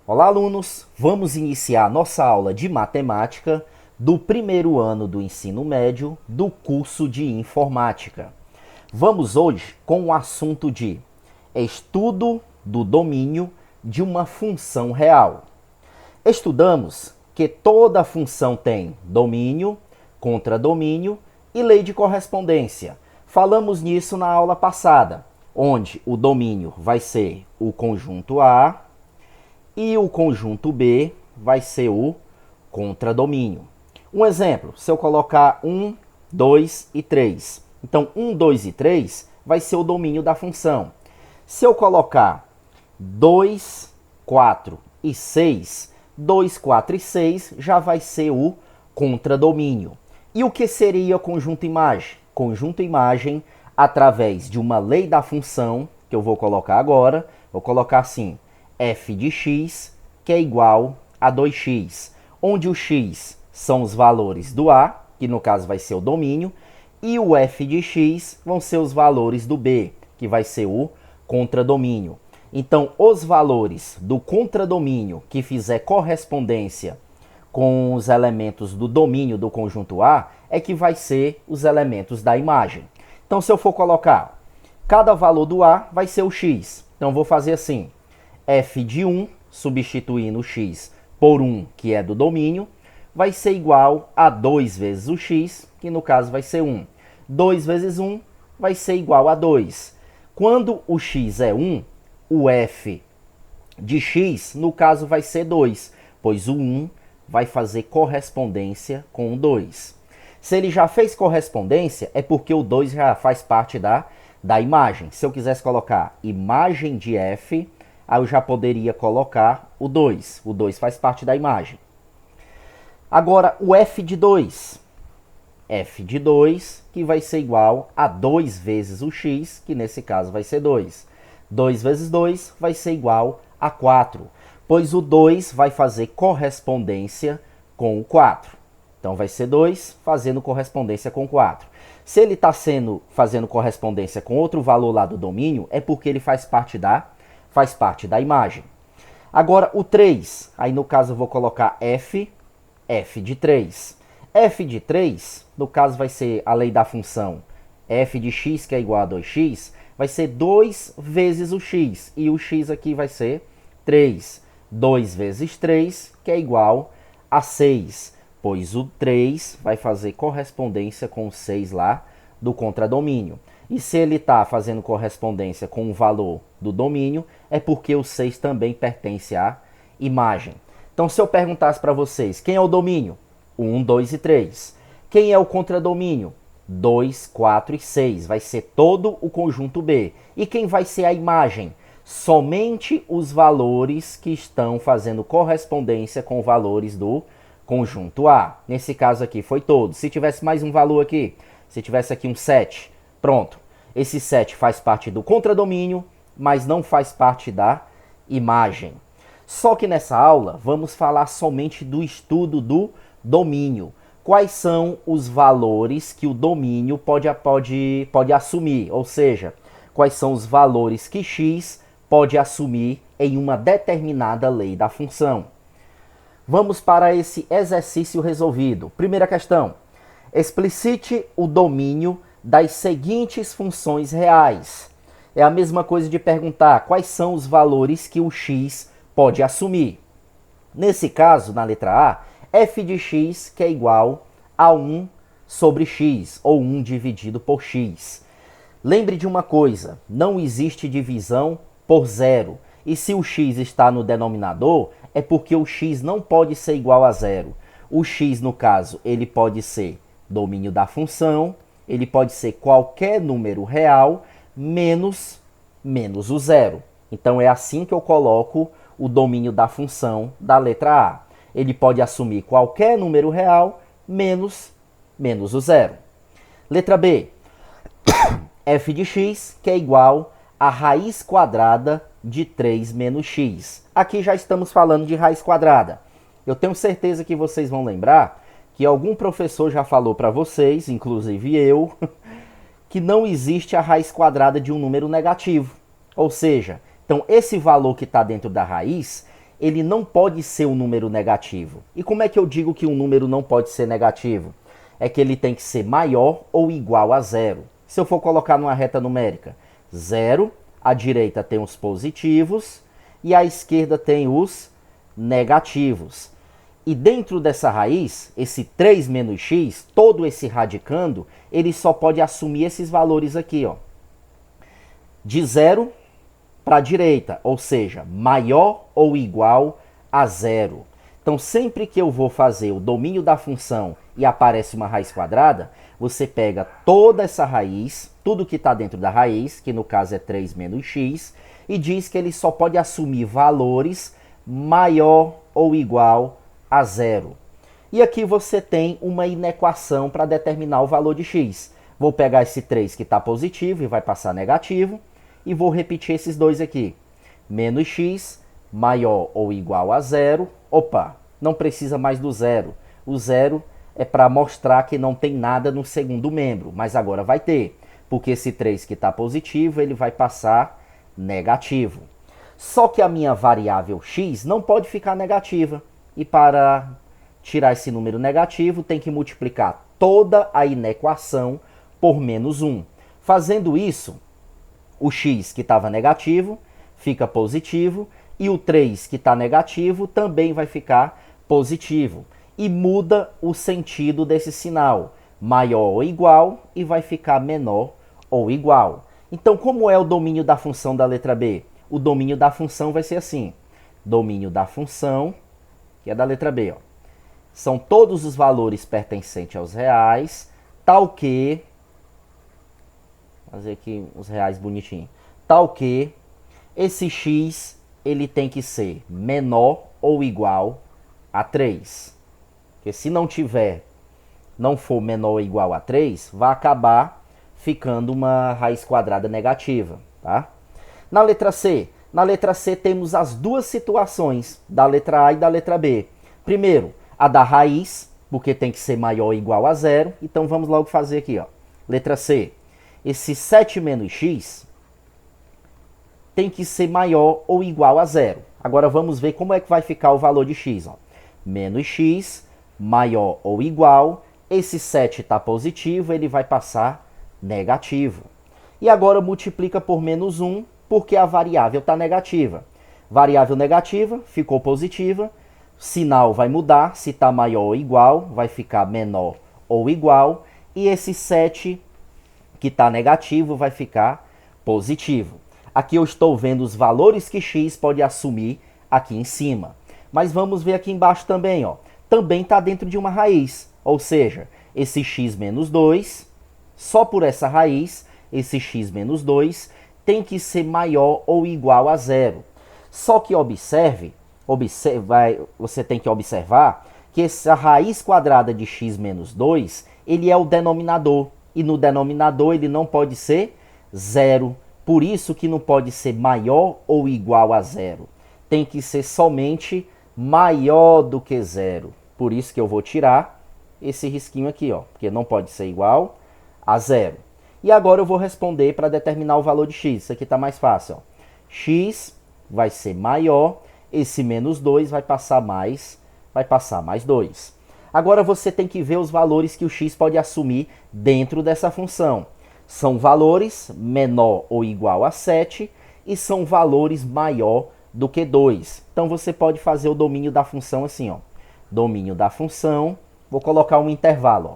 Olá, alunos! Vamos iniciar nossa aula de matemática do primeiro ano do ensino médio do curso de informática. Vamos hoje com o assunto de estudo do domínio de uma função real. Estudamos que toda função tem domínio, contradomínio e lei de correspondência. Falamos nisso na aula passada, onde o domínio vai ser o conjunto A e o conjunto B vai ser o contradomínio. Um exemplo, se eu colocar 1, 2 e 3. Então, 1, 2 e 3 vai ser o domínio da função. Se eu colocar 2, 4 e 6, 2, 4 e 6 já vai ser o contradomínio. E o que seria conjunto imagem? Conjunto imagem, através de uma lei da função, que eu vou colocar agora, vou colocar assim, f de x, que é igual a 2x, onde o x são os valores do A, que no caso vai ser o domínio, e o f de x vão ser os valores do B, que vai ser o contradomínio. Então, os valores do contradomínio que fizer correspondência com os elementos do domínio do conjunto A é que vai ser os elementos da imagem. Então, se eu for colocar, cada valor do A vai ser o x. Então, vou fazer assim, f de 1, substituindo o x por 1, que é do domínio, vai ser igual a 2 vezes o x, que no caso vai ser 1. 2 vezes 1 vai ser igual a 2. Quando o x é 1, o f de x, no caso, vai ser 2, pois o 1 vai fazer correspondência com o 2. Se ele já fez correspondência, é porque o 2 já faz parte da imagem. Se eu quisesse colocar imagem de f, aí eu já poderia colocar o 2. O 2 faz parte da imagem. Agora, o f de 2. F de 2, que vai ser igual a 2 vezes o x, que nesse caso vai ser 2. 2 vezes 2 vai ser igual a 4, pois o 2 vai fazer correspondência com o 4. Então, vai ser 2 fazendo correspondência com 4. Se ele está fazendo correspondência com outro valor lá do domínio, é porque ele faz parte da imagem. Agora, o 3, aí no caso eu vou colocar f de 3. F de 3, no caso vai ser a lei da função f de x, que é igual a 2x, vai ser 2 vezes o x, e o x aqui vai ser 3. 2 vezes 3, que é igual a 6, pois o 3 vai fazer correspondência com o 6 lá do contradomínio. E se ele está fazendo correspondência com o valor do domínio, é porque o 6 também pertence à imagem. Então, se eu perguntasse para vocês, quem é o domínio? 1, 2 e 3. Quem é o contradomínio? 2, 4 e 6. Vai ser todo o conjunto B. E quem vai ser a imagem? Somente os valores que estão fazendo correspondência com valores do conjunto A. Nesse caso aqui foi todos. Se tivesse mais um valor aqui, se tivesse aqui um 7, pronto. Esse 7 faz parte do contradomínio, mas não faz parte da imagem. Só que nessa aula vamos falar somente do estudo do domínio. Quais são os valores que o domínio pode assumir? Ou seja, quais são os valores que x pode assumir em uma determinada lei da função. Vamos para esse exercício resolvido. Primeira questão. Explicite o domínio das seguintes funções reais. É a mesma coisa de perguntar quais são os valores que o x pode assumir. Nesse caso, na letra A, f de x, que é igual a 1 sobre x, ou 1 dividido por x. Lembre de uma coisa, não existe divisão por zero. E se o x está no denominador, é porque o x não pode ser igual a zero. O x, no caso, ele pode ser domínio da função, ele pode ser qualquer número real, menos o zero. Então, é assim que eu coloco o domínio da função da letra A. Ele pode assumir qualquer número real, menos o zero. Letra B. f de x, que é igual a raiz quadrada de 3 menos x. Aqui já estamos falando de raiz quadrada. Eu tenho certeza que vocês vão lembrar que algum professor já falou para vocês, inclusive eu, que não existe a raiz quadrada de um número negativo. Ou seja, então esse valor que está dentro da raiz, ele não pode ser um número negativo. E como é que eu digo que um número não pode ser negativo? É que ele tem que ser maior ou igual a zero. Se eu for colocar numa reta numérica, 0, à direita tem os positivos e à esquerda tem os negativos. E dentro dessa raiz, esse 3 menos x, todo esse radicando, ele só pode assumir esses valores aqui, ó. De 0 para a direita, ou seja, maior ou igual a 0. Então, sempre que eu vou fazer o domínio da função e aparece uma raiz quadrada, você pega toda essa raiz, tudo que está dentro da raiz, que no caso é 3 menos x, e diz que ele só pode assumir valores maior ou igual a 0. E aqui você tem uma inequação para determinar o valor de x. Vou pegar esse 3 que está positivo e vai passar negativo, e vou repetir esses dois aqui. Menos x maior ou igual a 0. Opa, não precisa mais do 0. O 0 é para mostrar que não tem nada no segundo membro, mas agora vai ter, porque esse 3 que está positivo, ele vai passar negativo. Só que a minha variável x não pode ficar negativa, e para tirar esse número negativo, tem que multiplicar toda a inequação por menos 1. Fazendo isso, o x que estava negativo fica positivo, e o 3 que está negativo também vai ficar positivo. E muda o sentido desse sinal, maior ou igual, e vai ficar menor ou igual. Então, como é o domínio da função da letra B? O domínio da função vai ser assim. Domínio da função, que é da letra B, ó. São todos os valores pertencentes aos reais, tal que... Vou fazer aqui os reais bonitinho. Tal que esse x ele tem que ser menor ou igual a 3. Porque se não for menor ou igual a 3, vai acabar ficando uma raiz quadrada negativa, tá? Na letra C temos as duas situações, da letra A e da letra B. Primeiro, a da raiz, porque tem que ser maior ou igual a 0. Então vamos logo fazer aqui, ó. Letra C. Esse 7 menos x tem que ser maior ou igual a 0. Agora vamos ver como é que vai ficar o valor de x, ó. Menos x maior ou igual, esse 7 está positivo, ele vai passar negativo. E agora multiplica por menos 1, porque a variável está negativa. Variável negativa ficou positiva, sinal vai mudar, se está maior ou igual, vai ficar menor ou igual, e esse 7 que está negativo vai ficar positivo. Aqui eu estou vendo os valores que x pode assumir aqui em cima. Mas vamos ver aqui embaixo também, ó. Também está dentro de uma raiz, ou seja, esse x menos 2, só por essa raiz, esse x menos 2 tem que ser maior ou igual a 0. Só que você tem que observar que essa raiz quadrada de x menos 2, ele é o denominador, e no denominador ele não pode ser 0. Por isso que não pode ser maior ou igual a 0. Tem que ser somente maior do que 0. Por isso que eu vou tirar esse risquinho aqui, ó, porque não pode ser igual a 0. E agora eu vou responder para determinar o valor de x. Isso aqui está mais fácil, ó. X vai ser maior, esse menos 2 vai passar mais 2. Agora você tem que ver os valores que o x pode assumir dentro dessa função. São valores menor ou igual a 7 e são valores maior do que 2. Então você pode fazer o domínio da função assim, ó. Domínio da função, vou colocar um intervalo, ó.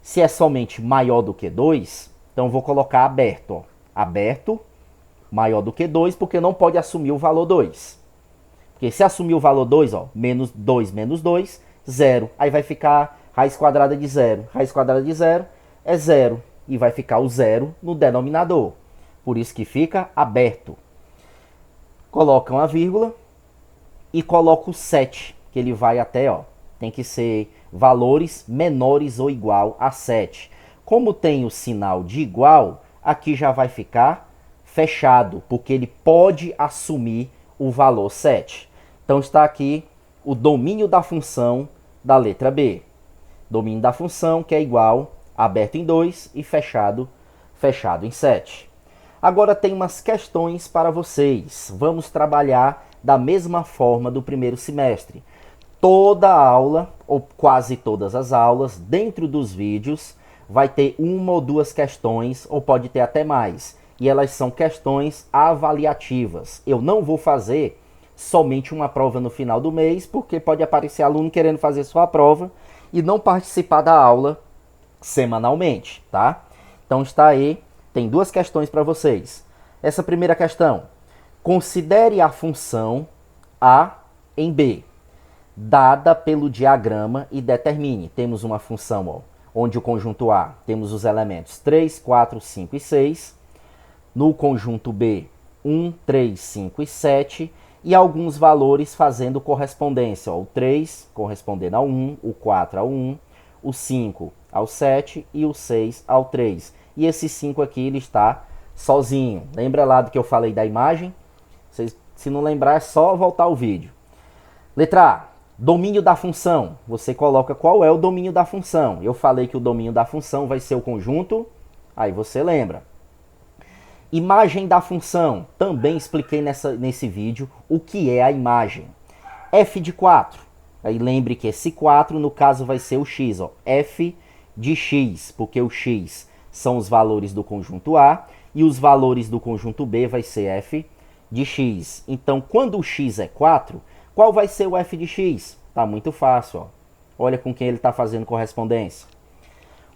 Se é somente maior do que 2, então vou colocar aberto, ó. Aberto, maior do que 2, porque não pode assumir o valor 2. Porque se assumir o valor 2, ó, menos 2, 0. Aí vai ficar raiz quadrada de 0. Raiz quadrada de 0 é 0. E vai ficar o 0 no denominador. Por isso que fica aberto. Coloca uma vírgula e coloca o 7, que ele vai até, ó. Tem que ser valores menores ou igual a 7. Como tem o sinal de igual, aqui já vai ficar fechado, porque ele pode assumir o valor 7. Então está aqui o domínio da função da letra B. Domínio da função que é igual aberto em 2 e fechado em 7. Agora tem umas questões para vocês. Vamos trabalhar da mesma forma do primeiro semestre. Toda aula, ou quase todas as aulas, dentro dos vídeos, vai ter uma ou duas questões, ou pode ter até mais. E elas são questões avaliativas. Eu não vou fazer somente uma prova no final do mês, porque pode aparecer aluno querendo fazer sua prova e não participar da aula semanalmente, tá? Então está aí, tem duas questões para vocês. Essa primeira questão: considere a função A em B, dada pelo diagrama e determine. Temos uma função, ó, onde o conjunto A temos os elementos 3, 4, 5 e 6. No conjunto B, 1, 3, 5 e 7. E alguns valores fazendo correspondência. Ó, o 3 correspondendo ao 1, o 4 ao 1, o 5 ao 7 e o 6 ao 3. E esse 5 aqui ele está sozinho. Lembra lá do que eu falei da imagem? Se não lembrar, é só voltar ao vídeo. Letra A, domínio da função. Você coloca qual é o domínio da função. Eu falei que o domínio da função vai ser o conjunto. Aí você lembra. Imagem da função. Também expliquei nesse vídeo o que é a imagem. F de 4. Aí lembre que esse 4, no caso, vai ser o x. Ó. F de x, porque o x são os valores do conjunto A e os valores do conjunto B vai ser f de x. Então, quando o x é 4, qual vai ser o f de x? Tá muito fácil. Ó. Olha com quem ele está fazendo correspondência.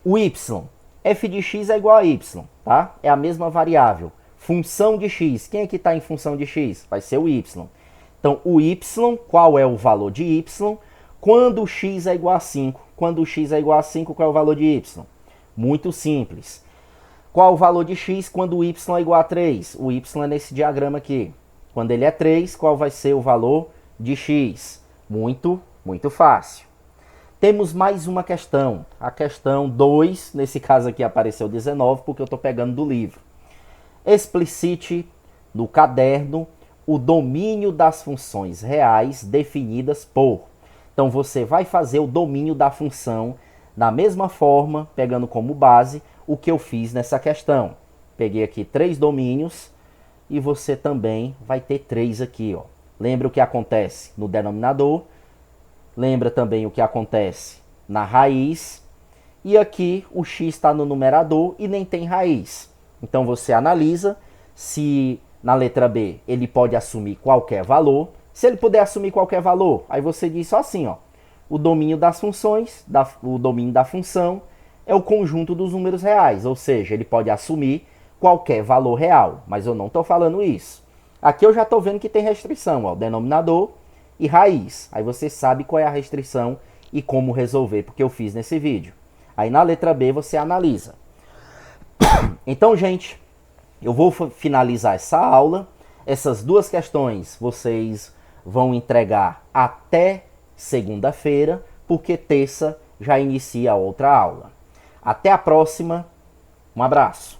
O y. F de x é igual a y, tá? É a mesma variável. Função de x. Quem é que está em função de x? Vai ser o y. Então, o y, qual é o valor de y? Quando o x é igual a 5. Quando o x é igual a 5, qual é o valor de y? Muito simples. Qual o valor de x quando o y é igual a 3? O y é nesse diagrama aqui. Quando ele é 3, qual vai ser o valor de x? Muito fácil. Temos mais uma questão. A questão 2, nesse caso aqui apareceu 19, porque eu estou pegando do livro. Explicite no caderno o domínio das funções reais definidas por. Então você vai fazer o domínio da função da mesma forma, pegando como base o que eu fiz nessa questão. Peguei aqui 3 domínios e você também vai ter 3 aqui. Ó. Lembra o que acontece no denominador, lembra também o que acontece na raiz, e aqui o x está no numerador e nem tem raiz. Então você analisa se na letra B ele pode assumir qualquer valor. Se ele puder assumir qualquer valor, aí você diz só assim, ó, o domínio das funções, o domínio da função é o conjunto dos números reais, ou seja, ele pode assumir qualquer valor real, mas eu não estou falando isso. Aqui eu já estou vendo que tem restrição, ó, denominador e raiz. Aí você sabe qual é a restrição e como resolver, porque eu fiz nesse vídeo. Aí na letra B você analisa. Então, gente, eu vou finalizar essa aula. Essas duas questões vocês vão entregar até segunda-feira, porque terça já inicia a outra aula. Até a próxima. Um abraço.